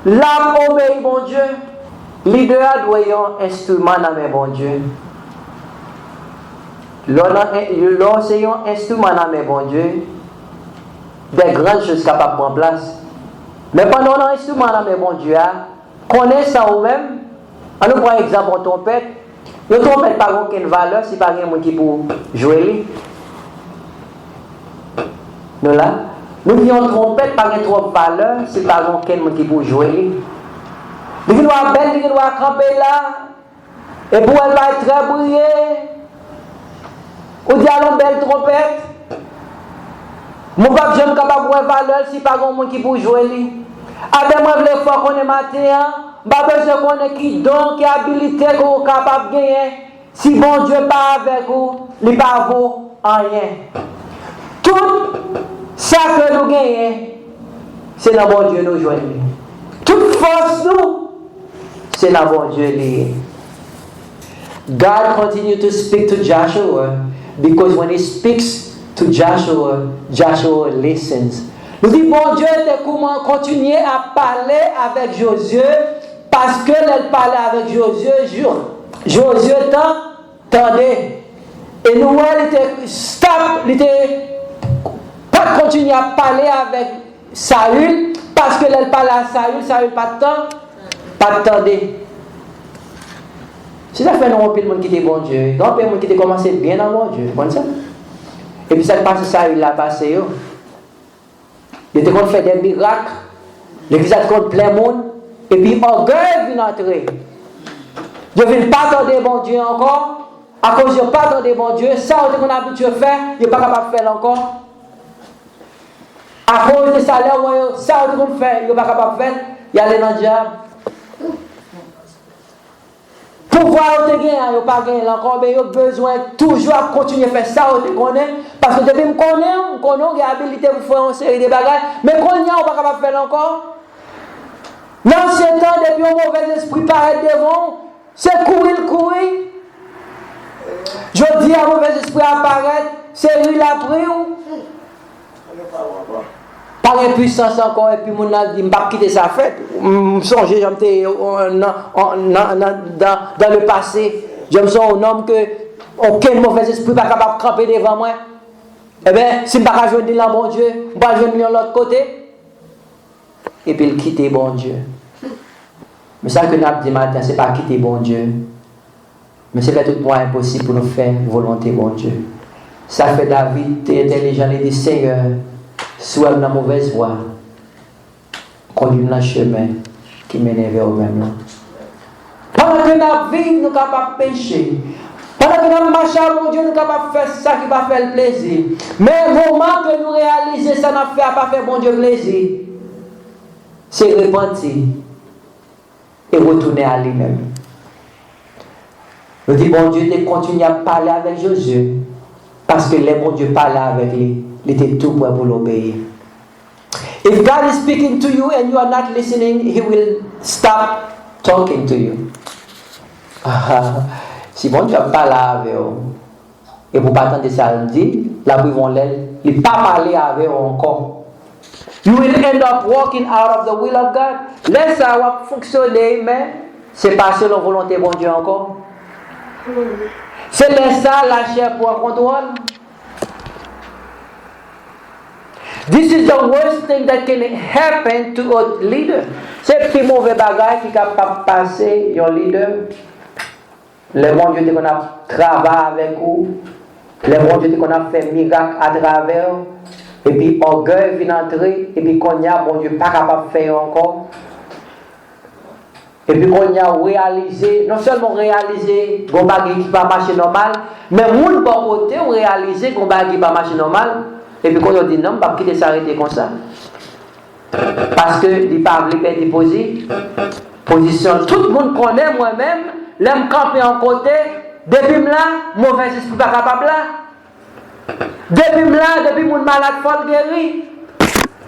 Speaker 1: l'âme obéit bon Dieu. Leader doit être un instrument dans mes bon Dieu. L'on c'est un instrument dans mes bon Dieu. des grandes choses capables de prendre place. Mais pendant l'instrument, mais bon Dieu, connaît ça ou même, on nous prend exemple en trompette. Le trompette n'a pas aucune valeur si pas quelqu'un qui peut jouer. Nous là, nous disons trompette pas de trop valeur si pas quelqu'un qui peut jouer. Il doit belle, il doit camper là, et pour elle va être très brillée. Ou dit allons belle trompette. Mon papa, je ne suis pas capable de valeur si pas quelqu'un qui peut jouer. Avec moi, les fois qu'on est matin, je besoin qu'on ait qui don, qui habilité, qu'on est capable de gagner. Si bon Dieu n'est pas avec vous, il ne pas vaut rien. Tout ça que nous gagnons, c'est dans bon Dieu nous joindre. Toute force nous, c'est dans bon Dieu lié. God continued to speak to Joshua because when he speaks to Joshua, Joshua listens. Nous disons, bon Dieu, comment continuer à parler avec Josué parce que elle parlait avec Josué, Josué t'entendait. Et nous, elle était stop, elle était pas continuer à parler avec Saül parce que elle parlait à Saül, Saül pas de temps, pas de temps. Si ça fait non, le monde qui était bon Dieu, donc le monde qui était commencé bien dans bon Dieu, bon ça. Et puis ça passe Saül là passé. Il était qu'on fait des miracles, l'église a contre plein monde, et puis orgueil vient entrer. Je ne viens pas attendre bon Dieu encore, à cause de ne pas attendre bon Dieu, ça qu'on a habitué à faire, il n'est pas capable de faire encore. À cause des salaires, ça qu'on fait, il n'est pas capable de faire, il y a les dans le diable. Pouvoir te gagner, il n'y a pas gagné encore, mais il y a besoin toujours de continuer à faire ça, parce que depuis que je connais, il y a habilité pour faire une série de bagages, mais quand il n'y a pas capable de faire encore. L'ancien temps, depuis un mauvais esprit paraît devant, c'est courir. Je dis à un mauvais esprit apparaître, c'est lui la pris ou par impuissance encore, et puis mon a dit, je ne vais pas quitter sa fête. Je me sens, j'étais dans le passé, je me sens un homme que aucun mauvais esprit n'est capable de camper devant moi. Eh bien, si je ne peux pas jouer dans bon Dieu, je ne peux pas jouer de l'autre côté. Et puis il quitte bon Dieu. Mais ça que nous avons dit matin, ce n'est pas quitter bon Dieu. Mais c'est tout point impossible pour nous faire volonté bon Dieu. Ça fait David, tu es intelligent, il dit Seigneur, soit dans la mauvaise voie, conduis dans le chemin qui mène vers au même. Pendant que nous vivons, nous sommes capables de pécher. Pendant que nous marchons à mon Dieu, nous sommes capables de faire ça qui va faire le plaisir. Mais au moment que nous réalisons ça, nous ne fait pas faire bon Dieu plaisir. C'est repentir et retourner à lui-même. Nous disons, bon Dieu, tu continues à parler avec Josué. Parce que les bon Dieu parlait avec lui. Il était tout prêt pour l'obéir. If God is speaking to you and you are not listening, He will stop talking to you. Si bon Dieu parle avec vous, et vous ne pas attendre ça, il dit, la pluie vont l'aile, il ne pas parler avec vous encore. You will end up walking out of the will of God. Laisse ça fonctionner, mais ce n'est pas selon volonté bon Dieu encore. C'est laisse ça la chair pour un contrôle. This is the worst thing that can happen to a leader. C'est le plus mauvais bagage qui est capable de passer un leader. Le bon Dieu qu'on a travaillé avec vous. Le bon Dieu qu'on a fait miracle à travers. Et puis orgueil vient entrer. Et puis qu'on y a, bon Dieu pas capable de faire encore. Et puis qu'on y a réalisé, non seulement réalisé qu'on ne peut pas marcher normal, mais moun bon côté on réalisé qu'on ne peut pas marcher normal. Et puis quand on dit non, on ne peut pas quitter s'arrêter comme ça. Parce que il parle de position. Tout le monde connaît moi-même, l'aime camper en côté, depuis là, mauvais esprit pas capable là. Depuis mon malade faut guéri.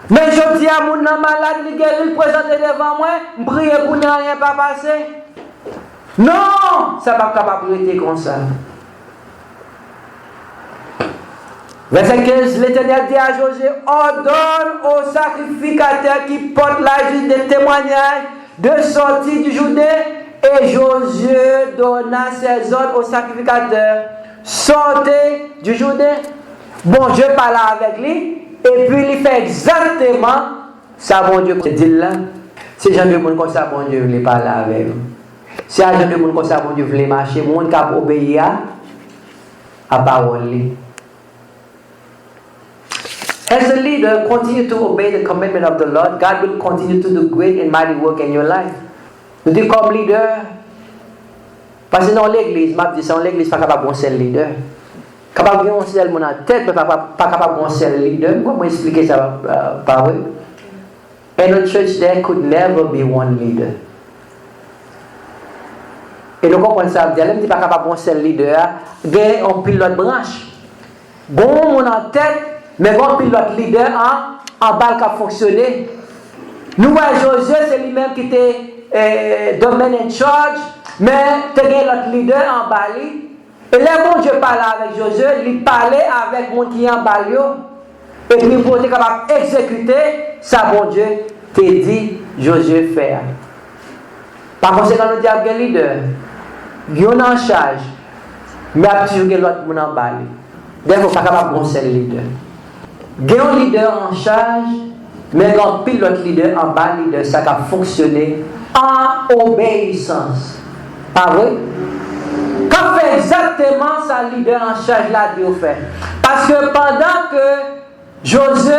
Speaker 1: Mais je dis à mon malade, il guéri, il présente devant moi, je prie pour ne rien pas passer. Non, ça va pas capable de comme ça. Verset 15, l'Éternel dit à Josué, ordonne aux sacrificateurs qui portent la juge des témoignages de sortir du Judée. Et Josué donna ses ordres aux sacrificateurs, sortez du Judée. Bon Dieu parla avec lui, et puis il fait exactement ça, bon Dieu, dit là. Si j'en ai monde comme ça, bon Dieu, voulait parler avec eux. Si j'en ai monde comme ça, bon Dieu, voulait marcher, monde qui a obéi à parole. As a leader, continue to obey the commitment of the Lord. God will continue to do great and mighty work in your life. Nous disons comme leader, parce que dans l'église, je dis ça, dans l'église, pas capable de ser leader. Capable de ser mon en tête, mais pas capable de ser leader. Comment expliquer ça par eux? And a church there could never be one leader. Et nous comprenons ça, je ne dis pas capable de ser leader, il y a un pilote branche. Bon, mon en tête, mais bon pilote leader en bas qui a fonctionné. Nous voyons Josué, c'est lui-même qui était domaine in charge, mais tu as l'autre leader en bas. Et là, bon Dieu parlait avec Josué, il parlait avec mon qui est en bas. Et puis pour être capable d'exécuter, ça bon Dieu t'a dit Josué faire. Par conséquent, nous disons que leader, il y a en charge, mais il y a toujours l'autre monde en bas. Donc, il ne faut pas capable de ser leader. Il y a un leader en charge, mais quand pilote leader en bas, leader, ça a fonctionné en obéissance. Pas vrai? Quand fait exactement ça, leader en charge là, Dieu fait. Parce que pendant que Josué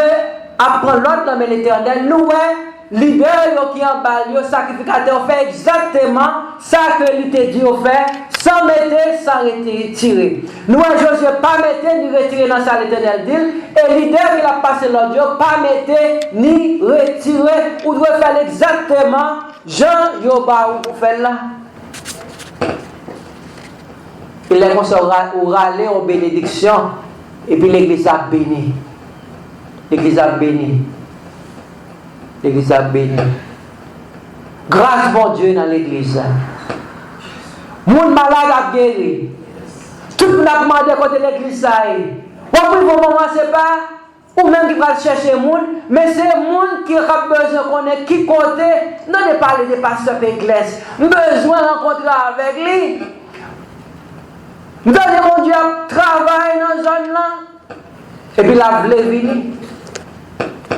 Speaker 1: apprend l'autre dans l'Éternel, nous, leader qui en bas, le sacrificateur fait exactement ça que lui t'a dit au fait, sans mettre, sans retirer. Nous, Josué, pas mettre ni retirer dans ça l'Éternel dit, et leader qui a passé l'autre jour, pas mettre ni retirer, ou doit faire exactement Jean Yoba ou fait là. Il est comme ça, ou râler en bénédiction, et puis l'église a béni. L'église a béni. L'église a béni. Grâce mon Dieu dans l'église. Moun malade a guéri. Tout le monde a demandé côté l'église. Ou après, vos moments, c'est pas ou même qui va chercher moun, mais c'est moun qui a besoin de connaître qui côté. Non, de parler de pasteur Péclès. Besoin de rencontrer avec lui. Nous avons mon Dieu travailler dans la zone là. Et puis la vle vini.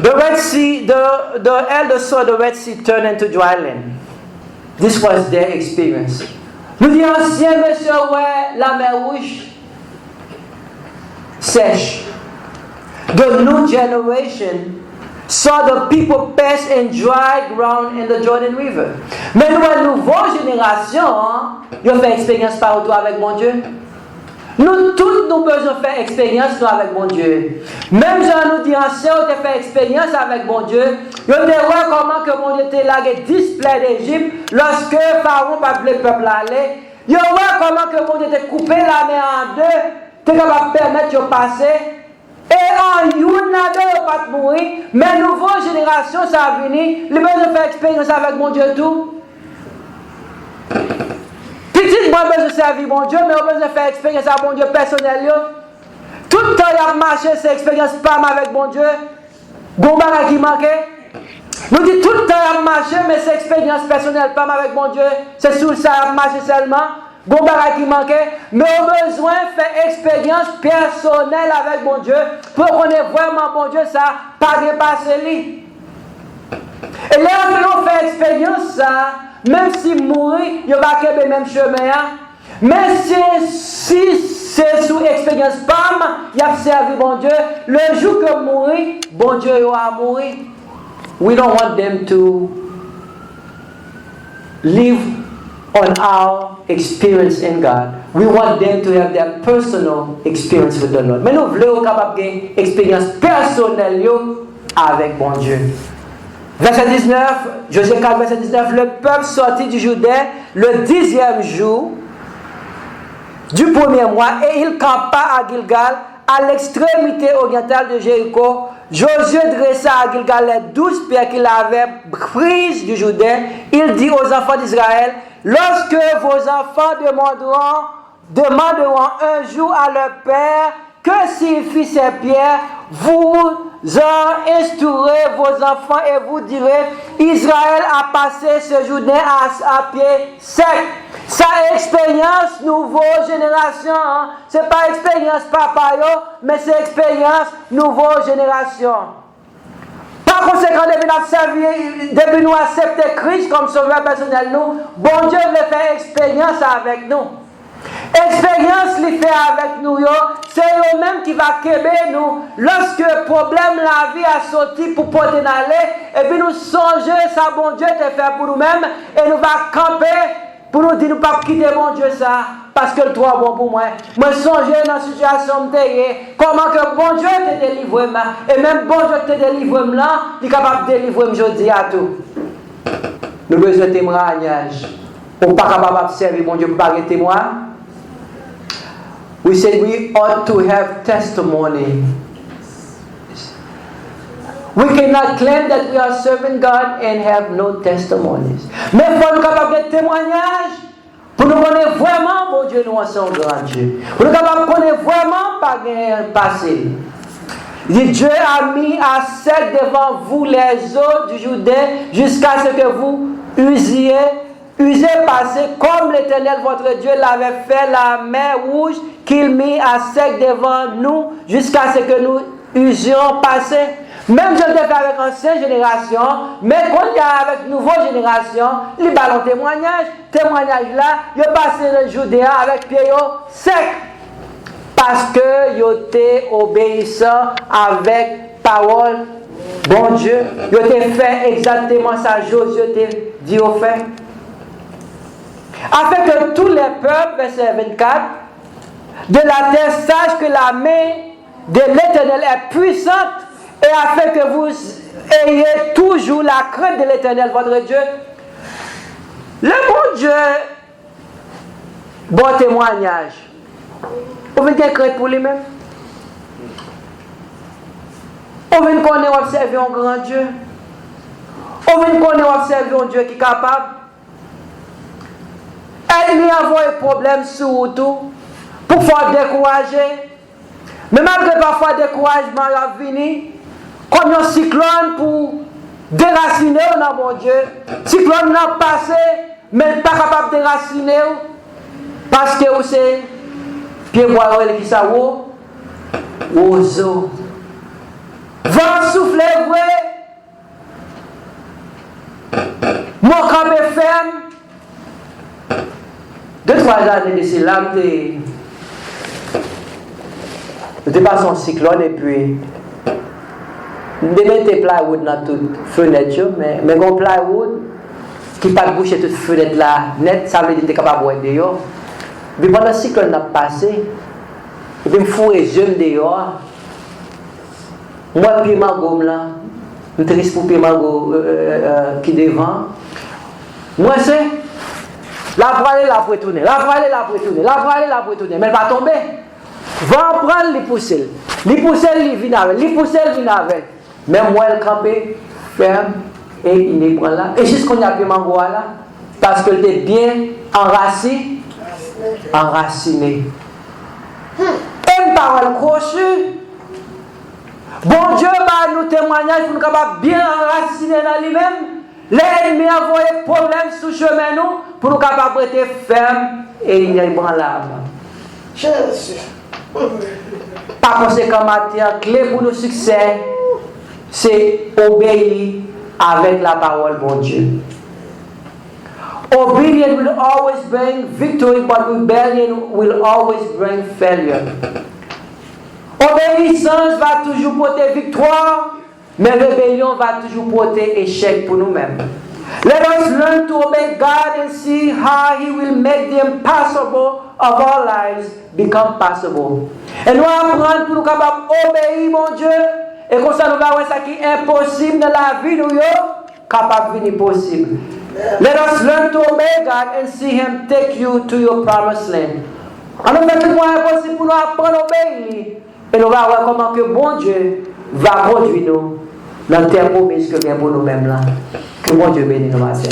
Speaker 1: The Red Sea, the elders saw the Red Sea turn into dry land. This was their experience. Nous disons, ancien monsieur, ouais, la mer rouge sèche. The new generation saw the people pass in dry ground in the Jordan River. Mais nous, la nouvelle génération, ils ont fait expérience par retour avec mon Dieu. Nous tous nous besoin faire expérience avec mon Dieu. Même si nous dit ancien, on a fait expérience avec mon Dieu. On a vu comment que mon Dieu était là, les 10 plaies d'Égypte, lorsque Pharaon n'a pas le peuple aller. On a vu comment que mon Dieu était coupé la mer en deux, tu es capable de permettre de passer. Et en une n'a pas de mourir, mais nouvelle génération, ça a venu, les besoin de faire expérience avec mon Dieu tout. Petite, moi, je besoin de servir mon Dieu, mais on besoin de faire expérience avec mon Dieu personnel. Tout le temps, il y a marché, c'est expérience pas avec mon Dieu. Gomba qui manquait. Nous disons tout le temps, il y a marché, mais c'est expérience personnelle pas avec mon Dieu. C'est sur ça, il y a marché seulement. Gomba qui manquait. Mais on a besoin de faire expérience personnelle avec mon Dieu pour qu'on ait vraiment mon Dieu, ça, pas dépasser lui. Et là, on fait expérience, ça. Même si mourir, il va pas le même chemin. Mais si c'est sous expérience PAM, il a servi bon Dieu. Le jour que mourir, bon Dieu va mourir. We don't want them to live on our experience in God. We want them to have their personal experience with the Lord. Mais nous voulons capable d'avoir une expérience personnelle avec bon Dieu. Verset 19, Josué 4, verset 19, le peuple sortit du Jourdain le 10e jour du premier mois et il campa à Gilgal, à l'extrémité orientale de Jéricho. Josué dressa à Gilgal les 12 pierres qu'il avait prises du Jourdain. Il dit aux enfants d'Israël, lorsque vos enfants demanderont un jour à leur père que signifient ces pierres, vous instruirez vos enfants et vous direz, Israël a passé ce journée à pied sec. Sa expérience nouvelle génération, hein? C'est pas expérience papa yo, mais c'est expérience nouvelle génération. Par conséquent, depuis nous accepter Christ comme sauveur personnel, nous, bon Dieu veut faire expérience avec nous. Expérience les fait avec nous, c'est eux-mêmes qui va québer nous. Lorsque le problème la vie a sorti pour porter aller, et puis nous songer ça, bon Dieu te fait pour nous-mêmes, et nous va camper pour nous dire nous pas quitter mon Dieu ça, parce que le toi bon pour moi. Moi songer dans la situation comment que bon Dieu te délivre, et même bon Dieu te délivre là, il est capable de délivrer aujourd'hui à tout. Nous avons besoin de témoignage. On n'est pas capable d'observer mon Dieu pour pas être témoin. We said we ought to have testimony. We cannot claim that we are serving God and have no testimonies. Mais il faut nous capables de témoignage pour nous connaître vraiment mon Dieu, nous sommes grand Dieu. Pour nous capables de connaître vraiment pas un passé. Dieu a mis à sec devant vous les eaux du Jourdain jusqu'à ce que vous usez passer comme l'Éternel votre Dieu l'avait fait la mer rouge qu'il mit à sec devant nous jusqu'à ce que nous usions passer. Même je le fais avec ancienne génération, mais quand il y a avec nouvelle génération, il y a un témoignage. Témoignage là, il a passé le Judéa avec pied sec. Parce que il était obéissant avec parole, bon Dieu. Il était fait exactement ça, Josué te dit au fait. Afin que tous les peuples, verset 24, de la terre sachent que la main de l'Éternel est puissante, et afin que vous ayez toujours la crainte de l'Éternel, votre Dieu. Le bon Dieu, bon témoignage. On veut dire crainte pour lui-même. On veut qu'on ait observé un grand Dieu. On veut qu'on ait observé un Dieu qui est capable. Il y a un problème sur tout pour faire décourager. Mais malgré parfois découragement a venu, comme un cyclone pour déraciner dans mon Dieu. Cyclone n'a passé, mais pas capable de déraciner parce que vous savez, pied boire qui ça oiseau. Vent souffler vrai. Mon camp est ferme. 2-3 années de cela, je passe en cyclone et puis je mettais plywood dans toute fenêtre, mais mon plywood qui pas boucher toute fenêtre là net, ça veut dire que tu es capable de voir dehors. Puis pendant le cyclone a passé, et puis je me fourais jeune dehors. Moi, pied mago là, je suis triste pour pied mago qui devant. Moi, c'est. La voilée la retourner, la voilée la retourner, la voilée la retourner, mais elle va tomber. Va prendre les pousselles. Les pousselles, ils viennent avec. Les pousselles viennent avec. Même moi, elle campe ferme et il les prend là. Et juste qu'on a pris mango là, parce qu'elle était bien enracinée. Une parole crochue. Bon Dieu va nous témoigner pour nous capables bien enraciner dans lui-même. L'ennemi a envoyé problème sous chemin nous pour nous capables d'être fermes et il y a une bonne larme. Par conséquent, la clé pour nos succès, c'est obéir avec la parole, bon Dieu. Obedience will always bring victory, but rebellion will always bring failure. Obéissance va toujours porter victoire, mais rébellion va toujours porter échec pour nous-mêmes. Let us learn to obey God and see how He will make the impossible of our lives become possible. Et nous apprendre pour nous capables d'obéir, mon Dieu, et comme ça nous va voir ça qui est impossible dans la vie, nous capable de devenir possible. Let us learn to obey God and see Him take you to your promised land. Alors, nous faisons impossible pour nous apprendre à obéir. Et nous allons voir comment que bon Dieu va conduire nous dans le terre promise que vient pour nous-mêmes là. Que bon Dieu bénisse nous matin.